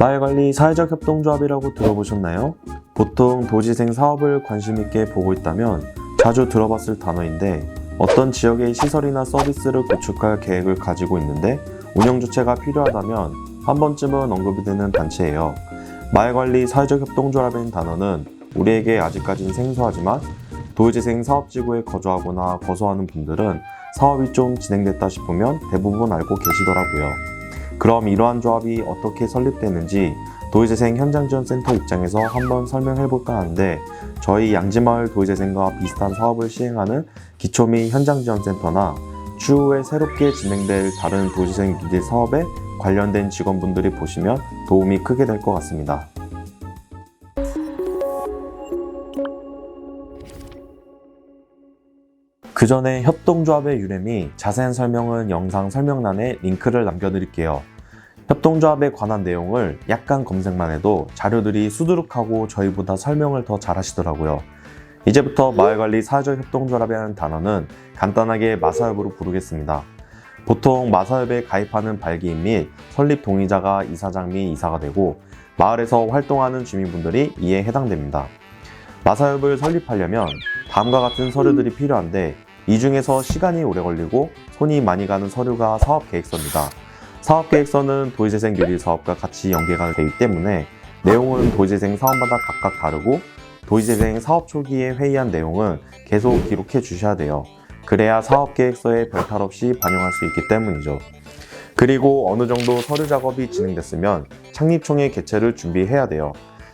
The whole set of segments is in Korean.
마을관리 사회적 협동조합이라고 들어보셨나요? 보통 도지생 사업을 관심있게 보고 있다면 자주 들어봤을 단어인데, 어떤 지역의 시설이나 서비스를 구축할 계획을 가지고 있는데 운영주체가 필요하다면 한 번쯤은 언급이 되는 단체예요. 마을관리 사회적 협동조합이라는 단어는 우리에게 아직까지는 생소하지만, 도지생 사업지구에 거주하거나 거주하는 분들은 사업이 좀 진행됐다 싶으면 대부분 알고 계시더라고요. 그럼 이러한 조합이 어떻게 설립되는지 도의재생 현장지원센터 입장에서 한번 설명해 볼까 하는데, 저희 양지마을 도의재생과 비슷한 사업을 시행하는 기초 및 현장지원센터나 추후에 새롭게 진행될 다른 도지생 미래 사업에 관련된 직원분들이 보시면 도움이 크게 될 것 같습니다. 그 전에 협동조합의 유래 및 자세한 설명은 영상 설명란에 링크를 남겨드릴게요. 협동조합에 관한 내용을 약간 검색만 해도 자료들이 수두룩하고 저희보다 설명을 더 잘하시더라고요. 이제부터 마을관리 사회적 협동조합이라는 단어는 간단하게 마사협으로 부르겠습니다. 보통 마사협에 가입하는 발기인 및 설립 동의자가 이사장 및 이사가 되고, 마을에서 활동하는 주민분들이 이에 해당됩니다. 마사협을 설립하려면 다음과 같은 서류들이 필요한데, 이 중에서 시간이 오래 걸리고 손이 많이 가는 서류가 사업계획서입니다. 사업계획서는 도의재생 유리사업과 같이 연계가 되기 때문에 내용은 도의재생 사업마다 각각 다르고, 도의재생 사업 초기에 회의한 내용은 계속 기록해 주셔야 돼요. 그래야 사업계획서에 별탈 없이 반영할 수 있기 때문이죠. 그리고 어느 정도 서류 작업이 진행됐으면 창립총회 개최를 준비해야 돼요.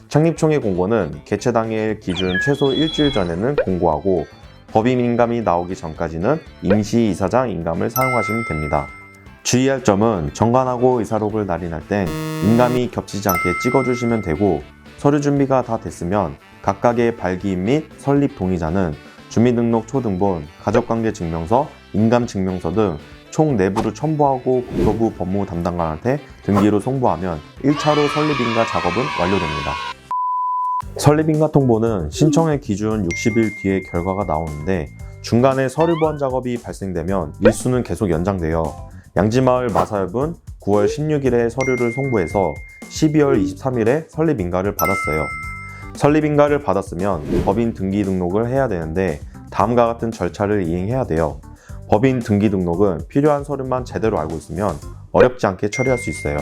창립총회 공고는 개최 당일 기준 최소 일주일 전에는 공고하고, 법인 인감이 나오기 전까지는 임시 이사장 인감을 사용하시면 됩니다. 주의할 점은 정관하고 의사록을 날인할 땐 인감이 겹치지 않게 찍어주시면 되고, 서류 준비가 다 됐으면 각각의 발기인 및 설립 동의자는 주민등록 초등본, 가족관계증명서, 인감증명서 등 총 4부를 첨부하고 국토부 법무 담당관한테 등기로 송부하면 1차로 설립인가 작업은 완료됩니다. 설립인가 통보는 신청의 기준 60일 뒤에 결과가 나오는데, 중간에 서류 보완 작업이 발생되면 일수는 계속 연장돼요. 양지마을 마사협은 9월 16일에 서류를 송부해서 12월 23일에 설립인가를 받았어요. 설립인가를 받았으면 법인 등기 등록을 해야 되는데, 다음과 같은 절차를 이행해야 돼요. 법인 등기 등록은 필요한 서류만 제대로 알고 있으면 어렵지 않게 처리할 수 있어요.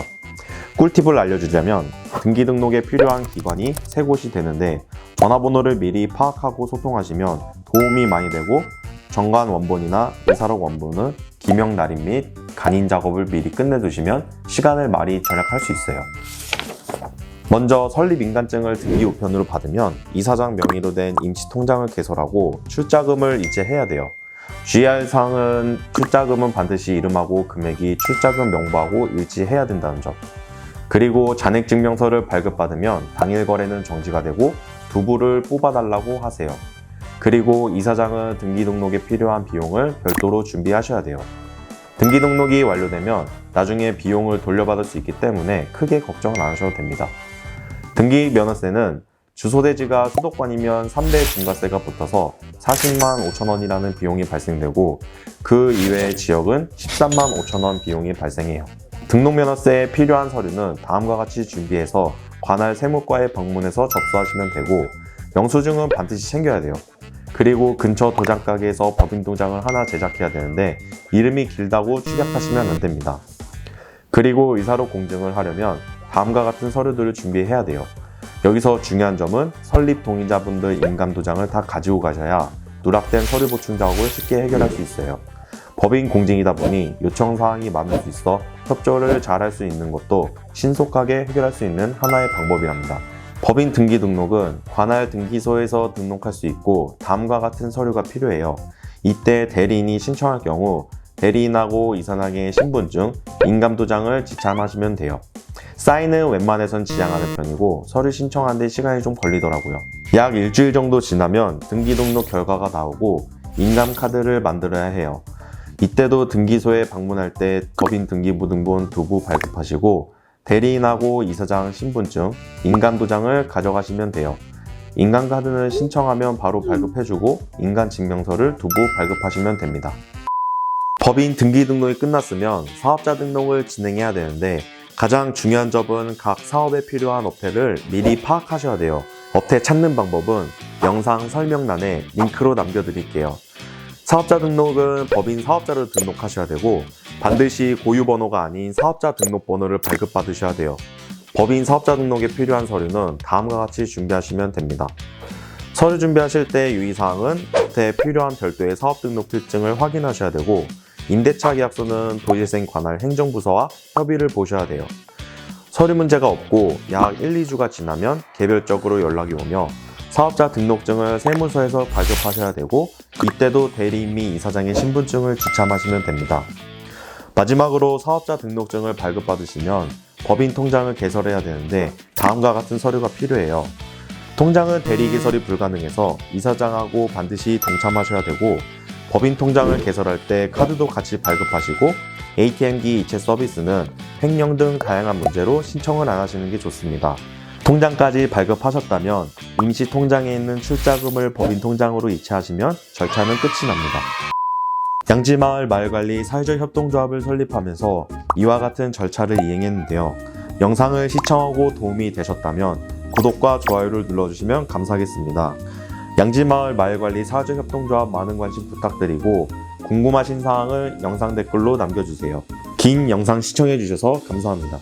꿀팁을 알려주자면, 등기 등록에 필요한 기관이 3곳이 되는데, 전화번호를 미리 파악하고 소통하시면 도움이 많이 되고, 정관 원본이나 의사록 원본은 기명 날인 및 간인 작업을 미리 끝내두시면 시간을 많이 절약할 수 있어요. 먼저 설립인간증을 등기 우편으로 받으면 이사장 명의로 된 임시통장을 개설하고 출자금을 이체해야 돼요. 주의할 사항은 출자금은 반드시 이름하고 금액이 출자금 명부하고 일치해야 된다는 점. 그리고 잔액증명서를 발급받으면 당일 거래는 정지가 되고 두부를 뽑아달라고 하세요. 그리고 이사장은 등기 등록에 필요한 비용을 별도로 준비하셔야 돼요. 등기 등록이 완료되면 나중에 비용을 돌려받을 수 있기 때문에 크게 걱정은 안 하셔도 됩니다. 등기 면허세는 주소대지가 수도권이면 3배 중과세가 붙어서 40만 5천 원이라는 비용이 발생되고, 그 이외의 지역은 13만 5천 원 비용이 발생해요. 등록면허세에 필요한 서류는 다음과 같이 준비해서 관할 세무과에 방문해서 접수하시면 되고, 영수증은 반드시 챙겨야 돼요. 그리고 근처 도장가게에서 법인 도장을 하나 제작해야 되는데, 이름이 길다고 축약하시면 안 됩니다. 그리고 의사록 공증을 하려면 다음과 같은 서류들을 준비해야 돼요. 여기서 중요한 점은 설립 동의자분들 인감 도장을 다 가지고 가셔야 누락된 서류 보충 작업을 쉽게 해결할 수 있어요. 법인 공증이다 보니 요청 사항이 많을 수 있어 협조를 잘 할 수 있는 것도 신속하게 해결할 수 있는 하나의 방법이랍니다. 법인 등기 등록은 관할 등기소에서 등록할 수 있고, 다음과 같은 서류가 필요해요. 이때 대리인이 신청할 경우 대리인하고 이사장의 신분증, 인감도장을 지참하시면 돼요. 사인은 웬만해선 지양하는 편이고, 서류 신청하는데 시간이 좀 걸리더라고요. 약 일주일 정도 지나면 등기 등록 결과가 나오고 인감카드를 만들어야 해요. 이때도 등기소에 방문할 때 법인 등기부등본 두부 발급하시고, 대리인하고 이사장 신분증, 인감도장을 가져가시면 돼요. 인감카드는 신청하면 바로 발급해주고, 인감증명서를 두부 발급하시면 됩니다. 법인 등기 등록이 끝났으면 사업자 등록을 진행해야 되는데, 가장 중요한 점은 각 사업에 필요한 업태를 미리 파악하셔야 돼요. 업태 찾는 방법은 영상 설명란에 링크로 남겨드릴게요. 사업자 등록은 법인 사업자를 등록하셔야 되고 반드시 고유 번호가 아닌 사업자 등록번호를 발급받으셔야 돼요. 법인 사업자 등록에 필요한 서류는 다음과 같이 준비하시면 됩니다. 서류 준비하실 때 유의사항은 업태에 필요한 별도의 사업등록필증을 확인하셔야 되고 임대차 계약서는 도시재생 관할 행정부서와 협의를 보셔야 돼요. 서류 문제가 없고 약 1, 2주가 지나면 개별적으로 연락이 오며 사업자 등록증을 세무서에서 발급하셔야 되고 이때도 대리인 및 이사장의 신분증을 지참하시면 됩니다. 마지막으로 사업자 등록증을 발급받으시면 법인 통장을 개설해야 되는데 다음과 같은 서류가 필요해요. 통장은 대리 개설이 불가능해서 이사장하고 반드시 동참하셔야 되고 법인 통장을 개설할 때 카드도 같이 발급하시고 ATM기 이체 서비스는 횡령 등 다양한 문제로 신청을 안 하시는 게 좋습니다. 통장까지 발급하셨다면 임시 통장에 있는 출자금을 법인 통장으로 이체하시면 절차는 끝이 납니다. 양지마을 마을관리 사회적 협동조합을 설립하면서 이와 같은 절차를 이행했는데요. 영상을 시청하고 도움이 되셨다면 구독과 좋아요를 눌러주시면 감사하겠습니다. 양지마을 마을관리 사회적 협동조합 많은 관심 부탁드리고 궁금하신 사항을 영상 댓글로 남겨주세요. 긴 영상 시청해주셔서 감사합니다.